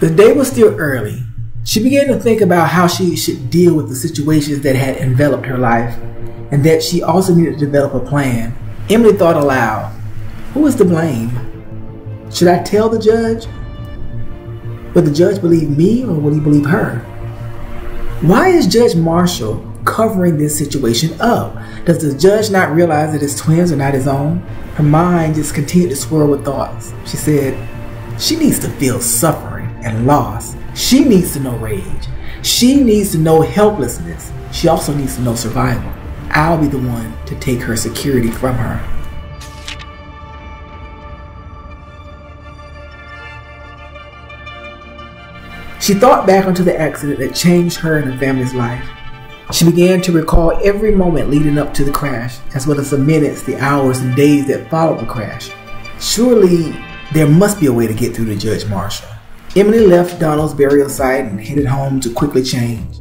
The day was still early. She began to think about how she should deal with the situations that had enveloped her life, and that she also needed to develop a plan. Emily thought aloud, who is to blame? Should I tell the judge? Will the judge believe me, or will he believe her? Why is Judge Marshall covering this situation up? Does the judge not realize that his twins are not his own? Her mind just continued to swirl with thoughts. She said, she needs to feel suffering and loss. She needs to know rage. She needs to know helplessness. She also needs to know survival. I'll be the one to take her security from her. She thought back onto the accident that changed her and her family's life. She began to recall every moment leading up to the crash, as well as the minutes, the hours, and days that followed the crash. Surely, there must be a way to get through to Judge Marshall. Emily left Donald's burial site and headed home to quickly change.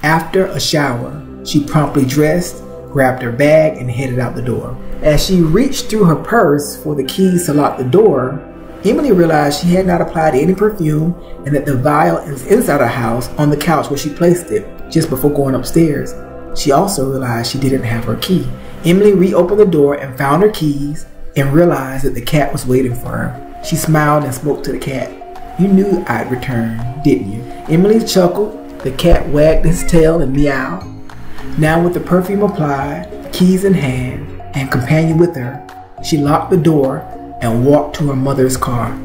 After a shower, she promptly dressed, grabbed her bag, and headed out the door. As she reached through her purse for the keys to lock the door, Emily realized she had not applied any perfume and that the vial is inside her house on the couch where she placed it just before going upstairs. She also realized she didn't have her key. Emily reopened the door and found her keys and realized that the cat was waiting for her. She smiled and spoke to the cat. You knew I'd return, didn't you? Emily chuckled. The cat wagged his tail and meowed. Now with the perfume applied, keys in hand, and companion with her, she locked the door and walked to her mother's car.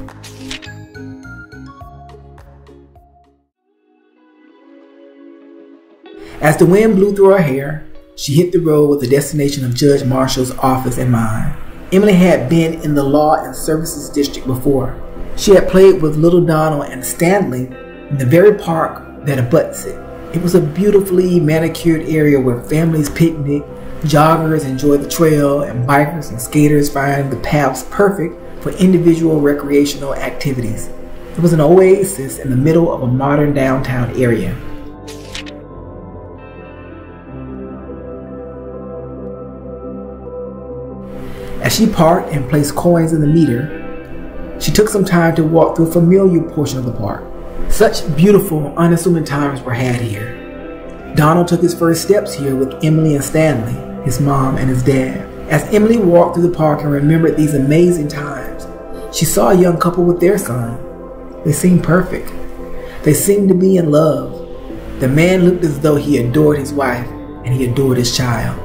As the wind blew through her hair, she hit the road with the destination of Judge Marshall's office in mind. Emily had been in the Law and Services District before. She had played with little Donald and Stanley in the very park that abuts it. It was a beautifully manicured area where families picnic, joggers enjoy the trail, and bikers and skaters find the paths perfect for individual recreational activities. It was an oasis in the middle of a modern downtown area. As she parked and placed coins in the meter, she took some time to walk through a familiar portion of the park. Such beautiful, unassuming times were had here. Donald took his first steps here with Emily and Stanley, his mom and his dad. As Emily walked through the park and remembered these amazing times, she saw a young couple with their son. They seemed perfect. They seemed to be in love. The man looked as though he adored his wife and he adored his child.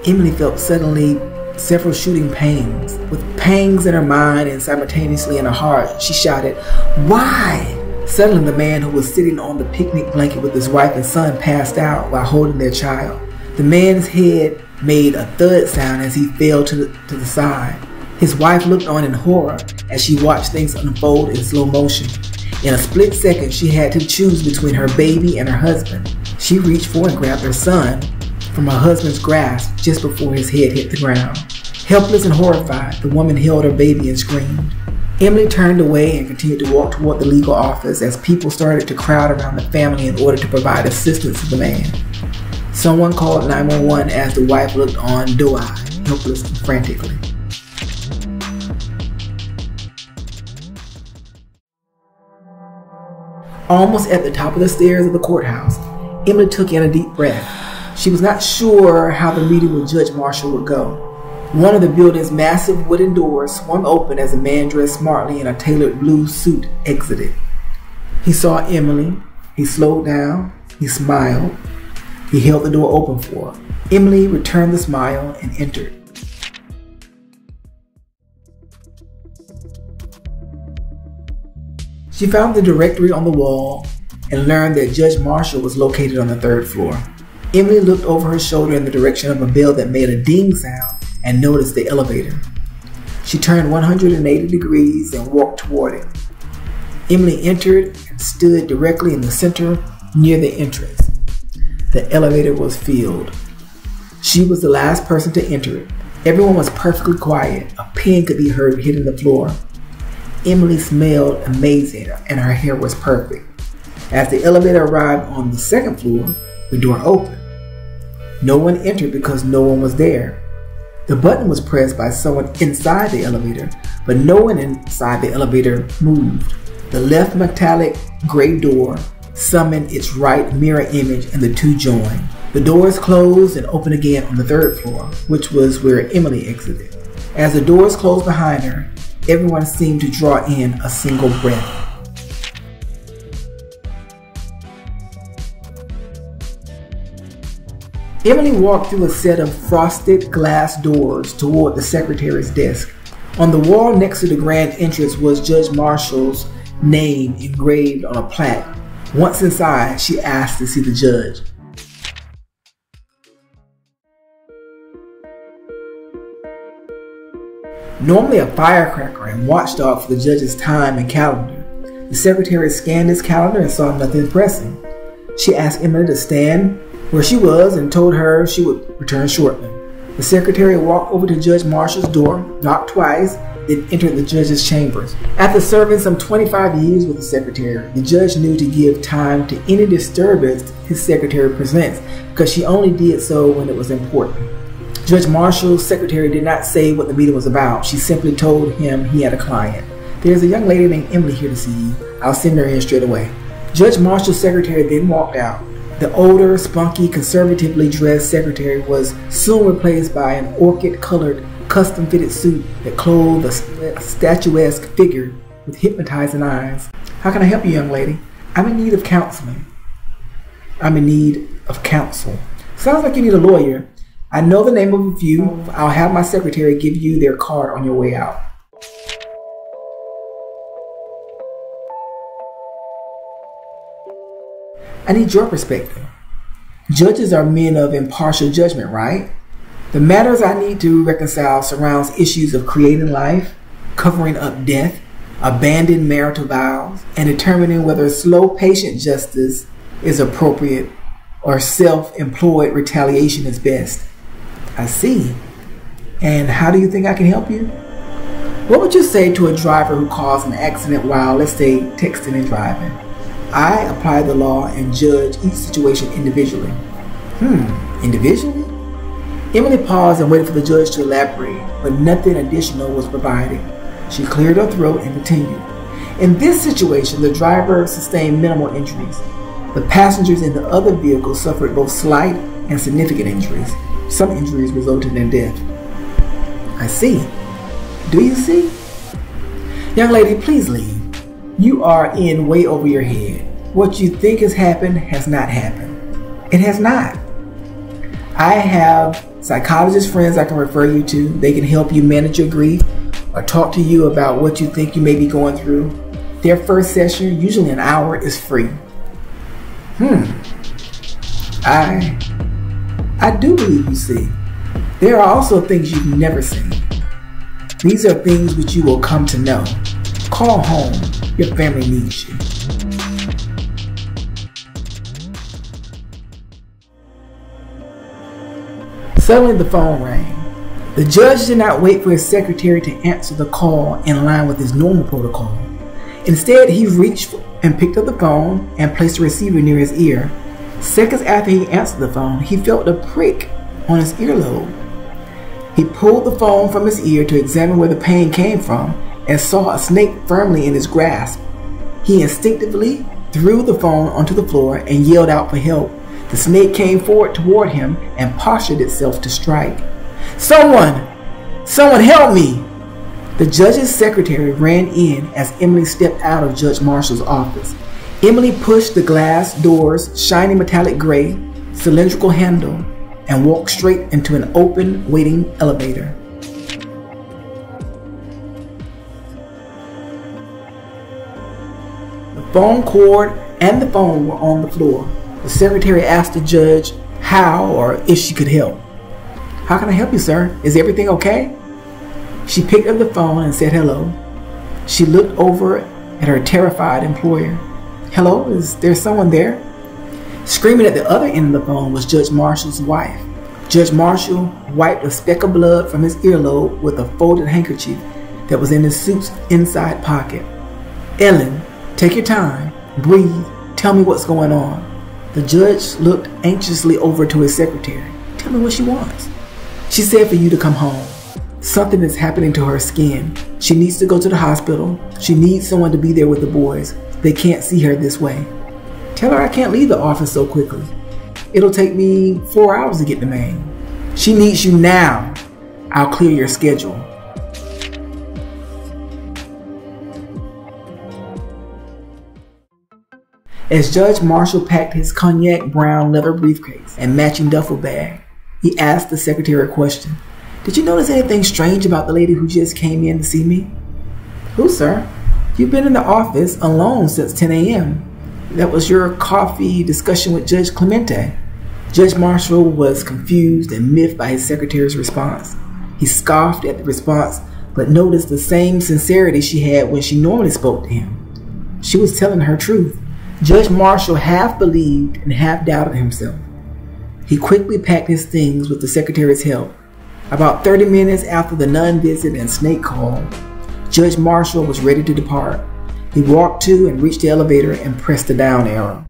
Emily felt suddenly several shooting pains. With pangs in her mind and simultaneously in her heart, she shouted, "Why?" Suddenly, the man who was sitting on the picnic blanket with his wife and son passed out while holding their child. The man's head made a thud sound as he fell to the side. His wife looked on in horror as she watched things unfold in slow motion. In a split second, she had to choose between her baby and her husband. She reached for and grabbed her son from her husband's grasp just before his head hit the ground. Helpless and horrified, the woman held her baby and screamed. Emily turned away and continued to walk toward the legal office as people started to crowd around the family in order to provide assistance to the man. Someone called 911 as the wife looked on doe-eyed, helpless and frantically. Almost at the top of the stairs of the courthouse, Emily took in a deep breath. She was not sure how the meeting with Judge Marshall would go. One of the building's massive wooden doors swung open as a man dressed smartly in a tailored blue suit exited. He saw Emily. He slowed down. He smiled. He held the door open for her. Emily returned the smile and entered. She found the directory on the wall and learned that Judge Marshall was located on the 3rd floor. Emily looked over her shoulder in the direction of a bell that made a ding sound and noticed the elevator. She turned 180 degrees and walked toward it. Emily entered and stood directly in the center near the entrance. The elevator was filled. She was the last person to enter it. Everyone was perfectly quiet. A pin could be heard hitting the floor. Emily smelled amazing and her hair was perfect. As the elevator arrived on the 2nd floor, The door opened. No one entered because no one was there. The button was pressed by someone inside the elevator, but no one inside the elevator moved. The left metallic gray door summoned its right mirror image and the two joined. The doors closed and opened again on the third floor, which was where Emily exited. As the doors closed behind her, everyone seemed to draw in a single breath. Emily walked through a set of frosted glass doors toward the secretary's desk. On the wall next to the grand entrance was Judge Marshall's name engraved on a plaque. Once inside, she asked to see the judge. Normally a firecracker and watchdog for the judge's time and calendar, the secretary scanned his calendar and saw nothing pressing. She asked Emily to stand where she was and told her she would return shortly. The secretary walked over to Judge Marshall's door, knocked twice, then entered the judge's chambers. After serving some 25 years with the secretary, the judge knew to give time to any disturbance his secretary presents, because she only did so when it was important. Judge Marshall's secretary did not say what the meeting was about. She simply told him he had a client. "There's a young lady named Emily here to see you. I'll send her in straight away." Judge Marshall's secretary then walked out. The older, spunky, conservatively dressed secretary was soon replaced by an orchid-colored, custom-fitted suit that clothed a statuesque figure with hypnotizing eyes. "How can I help you, young lady?" "I'm in need of counseling." "I'm in need of counsel." "Sounds like you need a lawyer. I know the name of a few. I'll have my secretary give you their card on your way out." "I need your perspective. Judges are men of impartial judgment, right? The matters I need to reconcile surrounds issues of creating life, covering up death, abandoned marital vows, and determining whether slow, patient justice is appropriate or self-employed retaliation is best." "I see. And how do you think I can help you?" "What would you say to a driver who caused an accident while, let's say, texting and driving?" "I apply the law and judge each situation individually." Individually?" Emily paused and waited for the judge to elaborate, but nothing additional was provided. She cleared her throat and continued. "In this situation, the driver sustained minimal injuries. The passengers in the other vehicle suffered both slight and significant injuries. Some injuries resulted in death." "I see. Do you see?" "Young lady, please leave. You are in way over your head. What you think has happened has not happened. It has not. I have psychologist friends I can refer you to. They can help you manage your grief or talk to you about what you think you may be going through. Their first session, usually an hour, is free." I do believe you see. There are also things you've never seen. These are things which you will come to know. Call home. Your family needs you. Suddenly the phone rang. The judge did not wait for his secretary to answer the call in line with his normal protocol. Instead, he reached and picked up the phone and placed the receiver near his ear. Seconds after he answered the phone, he felt a prick on his earlobe. He pulled the phone from his ear to examine where the pain came from and saw a snake firmly in his grasp. He instinctively threw the phone onto the floor and yelled out for help. The snake came forward toward him and postured itself to strike. Someone help me!" The judge's secretary ran in as Emily stepped out of Judge Marshall's office. Emily pushed the glass door's shiny metallic gray, cylindrical handle and walked straight into an open, waiting elevator. The phone cord and the phone were on the floor. The secretary asked the judge how or if she could help. "How can I help you, sir? Is everything okay?" She picked up the phone and said hello. She looked over at her terrified employer. "Hello, is there someone there?" Screaming at the other end of the phone was Judge Marshall's wife. Judge Marshall wiped a speck of blood from his earlobe with a folded handkerchief that was in his suit's inside pocket. "Ellen, take your time. Breathe. Tell me what's going on." The judge looked anxiously over to his secretary. Tell me what she wants. She said for you to come home. Something is happening to her skin. She needs to go to the hospital. She needs someone to be there with the boys. They can't see her this way. Tell her I can't leave the office so quickly. It'll take me 4 hours to get to Maine. She needs you now. I'll clear your schedule. As Judge Marshall packed his cognac brown leather briefcase and matching duffel bag, he asked the secretary a question. Did you notice anything strange about the lady who just came in to see me? Who, sir? You've been in the office alone since 10 a.m. That was your coffee discussion with Judge Clemente. Judge Marshall was confused and miffed by his secretary's response. He scoffed at the response, but noticed the same sincerity she had when she normally spoke to him. She was telling her truth. Judge Marshall half believed and half doubted himself. He quickly packed his things with the secretary's help. About 30 minutes after the nun visit and snake call, Judge Marshall was ready to depart. He walked to and reached the elevator and pressed the down arrow.